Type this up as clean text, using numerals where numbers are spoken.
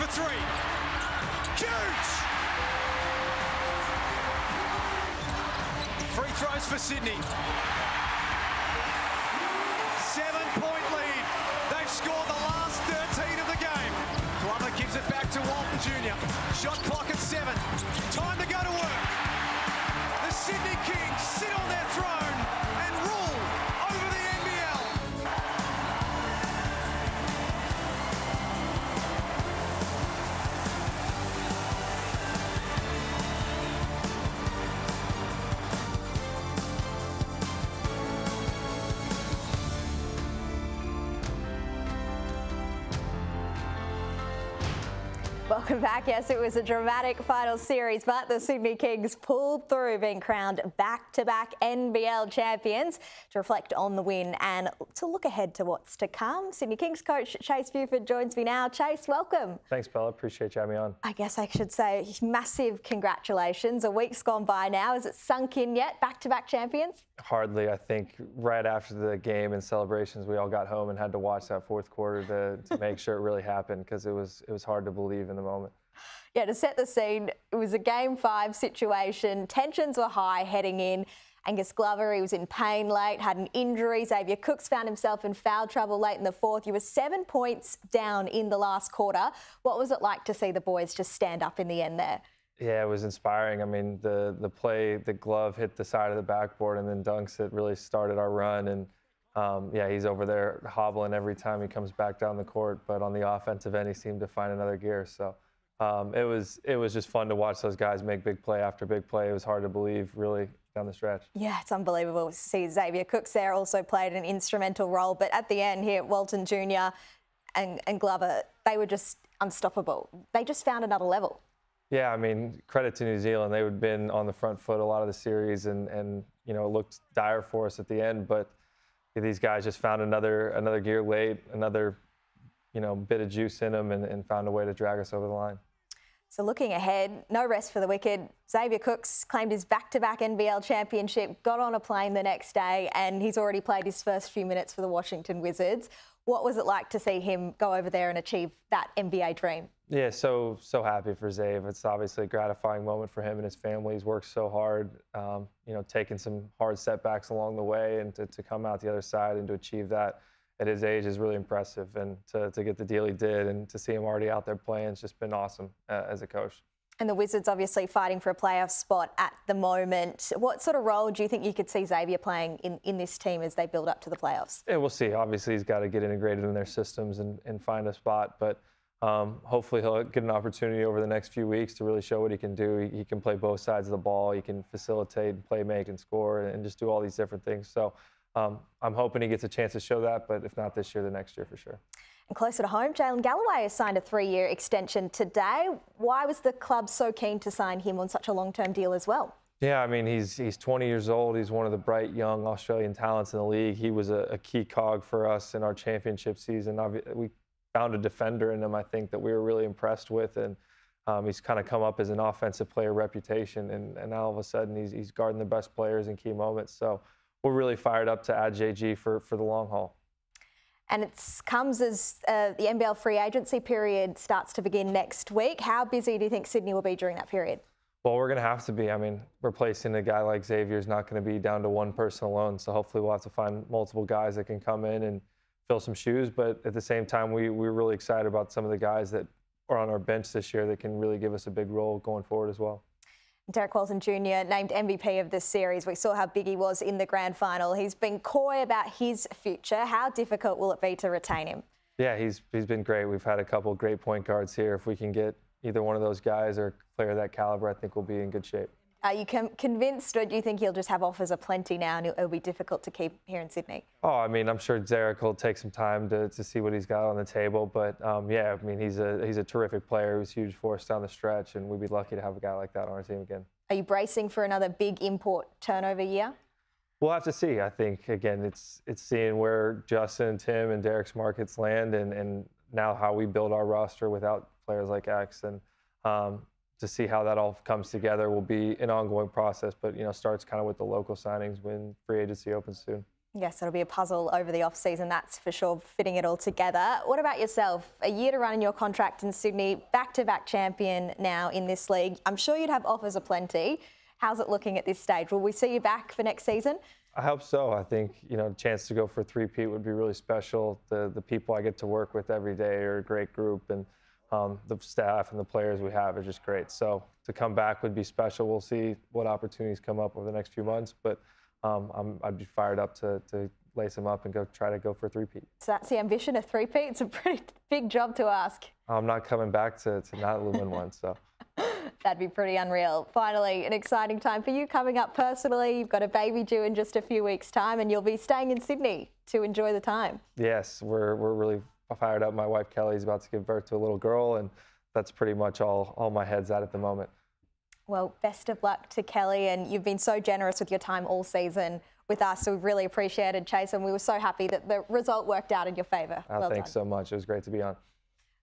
for three. Huge! Free throws for Sydney. 7-point lead. They've scored the last 13 of the game. Glover gives it back to Walton Jr. Shot clock at 7. Time to go to work. The Sydney Kings sit on their throne and rule over the NBL. Welcome back. Yes, it was a dramatic final series, but the Sydney Kings pulled through, being crowned back-to-back NBL champions. To reflect on the win and to look ahead to what's to come, Sydney Kings coach Chase Buford joins me now. Chase, welcome. Thanks, Bella. Appreciate you having me on. I guess I should say massive congratulations. A week's gone by now. Has it sunk in yet? Back-to-back champions? Hardly. I think right after the game and celebrations, we all got home and had to watch that fourth quarter to make sure it really happened, because it was hard to believe in the moment. Yeah, to set the scene, it was a Game 5 situation. Tensions were high heading in. Angus Glover, he was in pain late, had an injury. Xavier Cooks found himself in foul trouble late in the fourth. You were 7 points down in the last quarter. What was it like to see the boys just stand up in the end there? Yeah, it was inspiring. I mean, the play, the glove hit the side of the backboard and then dunks it, really started our run. And yeah, he's over there hobbling every time he comes back down the court. But on the offensive end, he seemed to find another gear. So it was just fun to watch those guys make big play after big play. It was hard to believe, really, down the stretch. Yeah, it's unbelievable to see Xavier Cooks there also played an instrumental role. But at the end here, Walton Jr. and Glover, they were just unstoppable. They just found another level. Yeah, I mean, credit to New Zealand. They had been on the front foot a lot of the series, and you know, it looked dire for us at the end. But these guys just found another gear late, another bit of juice in them, and found a way to drag us over the line. So looking ahead, no rest for the wicked. Xavier Cooks claimed his back-to-back NBL championship, got on a plane the next day, and he's already played his first few minutes for the Washington Wizards. What was it like to see him go over there and achieve that NBA dream? Yeah, so happy for Xav. It's obviously a gratifying moment for him and his family. He's worked so hard, taking some hard setbacks along the way, and to come out the other side and to achieve that at his age is really impressive. And to get the deal he did and to see him already out there playing, it's just been awesome as a coach. And the Wizards obviously fighting for a playoff spot at the moment. What sort of role do you think you could see Xavier playing in this team as they build up to the playoffs? Yeah, we'll see. Obviously, he's got to get integrated in their systems and find a spot. But hopefully he'll get an opportunity over the next few weeks to really show what he can do. He can play both sides of the ball. He can facilitate and play, make, and score, and just do all these different things. So I'm hoping he gets a chance to show that, but if not this year, the next year for sure. And closer to home, Jalen Galloway has signed a 3-year extension today. Why was the club so keen to sign him on such a long-term deal as well? Yeah, I mean, he's 20 years old. He's one of the bright young Australian talents in the league. He was a key cog for us in our championship season. We found a defender in him, I think, that we were really impressed with, and he's kind of come up as an offensive player reputation, and now all of a sudden he's guarding the best players in key moments. So we're really fired up to add JG for the long haul. And it comes as the NBL free agency period starts to begin next week. How busy do you think Sydney will be during that period? Well, we're going to have to be. I mean, replacing a guy like Xavier is not going to be down to one person alone. So hopefully we'll have to find multiple guys that can come in and fill some shoes. But at the same time, we're really excited about some of the guys that are on our bench this year that can really give us a big role going forward as well. Derek Walton Jr. named MVP of this series. We saw how big he was in the grand final. He's been coy about his future. How difficult will it be to retain him? Yeah, he's been great. We've had a couple of great point guards here. If we can get either one of those guys or a player of that caliber, I think we'll be in good shape. Are you convinced, or do you think he'll just have offers aplenty now and it'll be difficult to keep here in Sydney? Oh, I mean, I'm sure Derek will take some time to see what he's got on the table. But, yeah, I mean, he's a terrific player. He was huge for us down the stretch, and we'd be lucky to have a guy like that on our team again. Are you bracing for another big import turnover year? We'll have to see. I think, again, it's seeing where Justin, Tim, and Derek's markets land, and now how we build our roster without players like X. And to see how that all comes together will be an ongoing process, but, starts kind of with the local signings when free agency opens soon. Yes, it'll be a puzzle over the off-season, that's for sure, fitting it all together. What about yourself? A year to run in your contract in Sydney, back-to-back champion now in this league. I'm sure you'd have offers aplenty. How's it looking at this stage? Will we see you back for next season? I hope so. I think, a chance to go for a three-peat would be really special. The people I get to work with every day are a great group, and the staff and the players we have are just great. So to come back would be special. We'll see what opportunities come up over the next few months, but I'd be fired up to lace them up and try to go for a three-peat. So that's the ambition, a three-peat. It's a pretty big job to ask. I'm not coming back to not win one, so. That'd be pretty unreal. Finally, an exciting time for you coming up personally. You've got a baby due in just a few weeks' time, and you'll be staying in Sydney to enjoy the time. Yes, we're really fired up. My wife Kelly's about to give birth to a little girl, and that's pretty much all my head's at the moment. Well, best of luck to Kelly, and you've been so generous with your time all season with us, so we've really appreciated, Chase, and we were so happy that the result worked out in your favour. Well Thanks done. so much. It was great to be on.